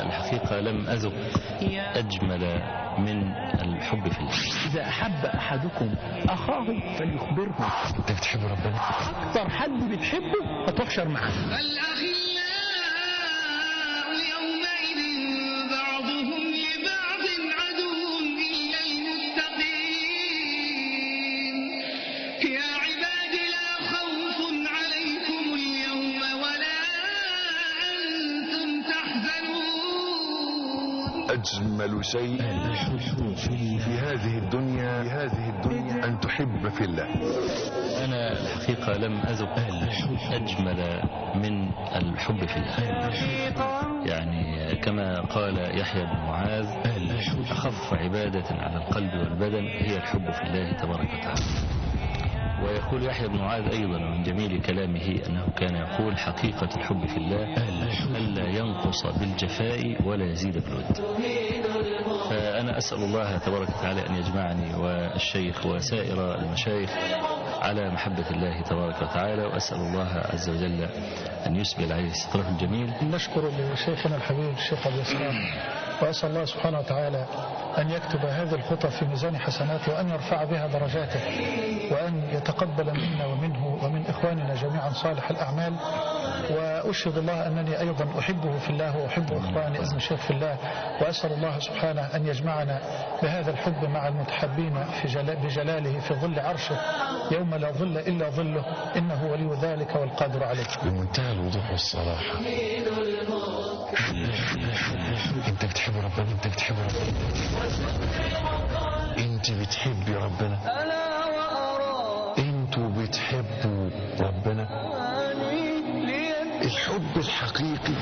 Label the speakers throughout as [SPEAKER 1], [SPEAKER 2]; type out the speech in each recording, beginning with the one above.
[SPEAKER 1] الحقيقة لم أذق أجمل من الحب في الله.
[SPEAKER 2] إذا أحب أحدكم أخاه فليخبره.
[SPEAKER 3] أنت بتحب ربنا؟
[SPEAKER 2] أكتر حد بتحبه هتحشر معاه.
[SPEAKER 3] أجمل شيء في هذه الدنيا أن تحب في الله.
[SPEAKER 1] أنا الحقيقة لم أذق أجمل من الحب في الله. يعني كما قال يحيى بن معاذ: أخف عبادة على القلب والبدن هي الحب في الله تبارك وتعالى. ويقول يحيى بن معاذ أيضا من جميل كلامه أنه كان يقول: حقيقة الحب في الله ألا ينقص بالجفاء ولا يزيد بالود. فأنا أسأل الله تبارك وتعالى أن يجمعني والشيخ وسائر المشايخ على محبة الله تبارك وتعالى، وأسأل الله عز وجل أن يسبل عليه ستره الجميل.
[SPEAKER 4] نشكر لشيخنا الحبيب الشيخ عبد السلام، وأسأل الله سبحانه وتعالى أن يكتب هذه الخطى في ميزان حسناته، وأن يرفع بها درجاته، وأن يتقبل منا ومنه ومن إخواننا جميعا صالح الأعمال. وأشهد الله أنني أيضا أحبه في الله وأحب إخواني المشايخ في الله، وأسأل الله سبحانه أن يجمعنا بهذا الحب مع المتحبين بجلاله في ظل عرشه يوم لا ظل إلا ظله، إنه ولي ذلك والقادر عليه.
[SPEAKER 3] بمنتهى الوضوح والصراحة، أنت بتحب ربنا؟ أنت بتحب ربنا؟ أنت بتحبي ربنا؟ أنتوا بتحبوا ربنا؟ الحب الحقيقي،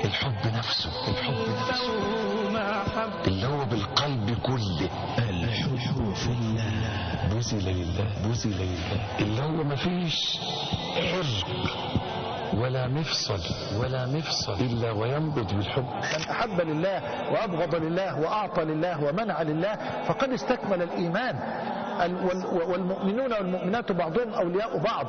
[SPEAKER 3] الحب نفسه اللي هو بالقلب كله، الحب في الله، بذل لله، اللي هو مفيش عرق ولا مفصل إلا وينبض بالحب.
[SPEAKER 4] من أحب لله وأبغض لله وأعطى لله ومنع لله فقد استكمل الإيمان. والمؤمنون والمؤمنات بعضهم أولياء بعض،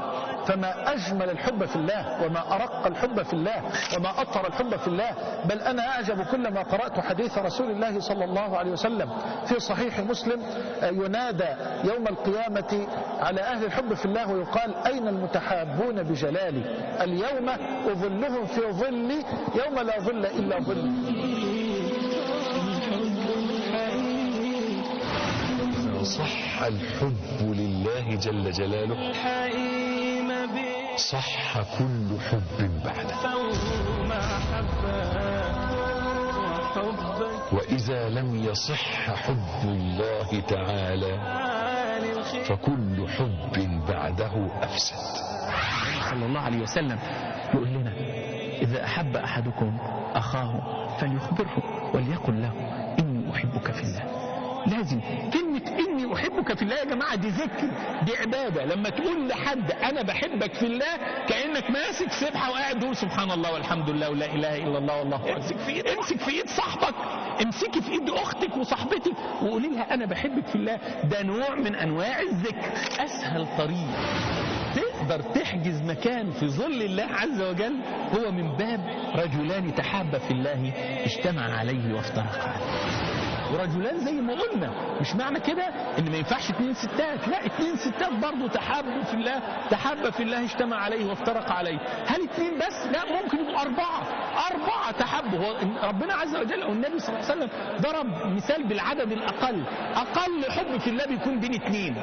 [SPEAKER 4] فما أجمل الحب في الله، وما أرق الحب في الله، وما أطهر الحب في الله. بل أنا أعجب كلما قرأت حديث رسول الله صلى الله عليه وسلم في صحيح مسلم: ينادى يوم القيامة على أهل الحب في الله ويقال: أين المتحابون بجلالي؟ اليوم أظلهم في ظلي يوم لا ظل إلا ظلي.
[SPEAKER 3] صح الحب لله جل جلاله، صح كل حب بعده. وإذا لم يصح حب الله تعالى فكل حب بعده أفسد.
[SPEAKER 2] صلى الله عليه وسلم يقول لنا: إذا أحب أحدكم أخاه فليخبره وليقل له إني أحبك في الله. لازم كلمة إني أحبك في الله يا جماعة دي ذكر، دي عبادة. لما تقول لحد أنا بحبك في الله كأنك ماسك سبحة وقاعد تقول سبحان الله والحمد لله ولا إله إلا الله والله. امسك في إيد صاحبك، امسكي في إيد أختك وصاحبتك وقولي لها أنا بحبك في الله. ده نوع من أنواع الذكر. أسهل طريق تقدر تحجز مكان في ظل الله عز وجل هو من باب رجلان تحابا في الله اجتمع عليه وافترقا عليه. ورجلان زي ما قلنا، مش معنى كده ان ما ينفعش 2 ستات، لا 2 ستات برضو تحابوا في الله، تحابا في الله اجتمع عليه وافترق عليه. هل 2 بس؟ لا، ممكن يبقوا 4 تحابوا. هو ربنا عز وجل والنبي صلى الله عليه وسلم ضرب مثال بالعدد الأقل. أقل حب في الله بيكون بين 2،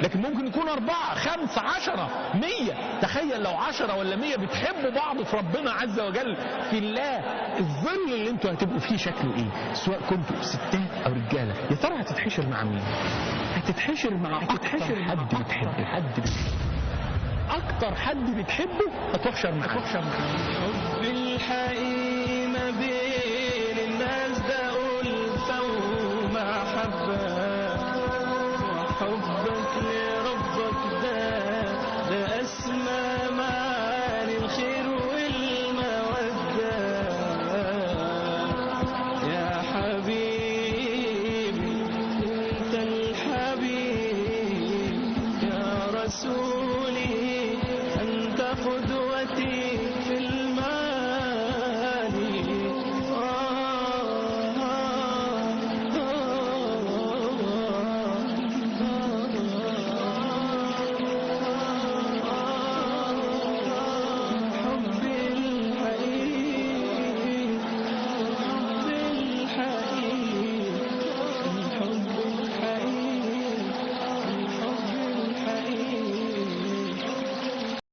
[SPEAKER 2] لكن ممكن يكون 4 5 10 100. تخيل لو 10 ولا 100 بتحبوا بعض في ربنا عز وجل في الله، الظل اللي انتوا هتبقوا فيه شكله ايه؟ سواء كنتوا ستات او رجاله. يا ترى هتتحشر مع مين؟ هتتحشر مع اكتر حد بتحبه. اكتر حد بتحبه هتحشر معاه. حب الحقيقة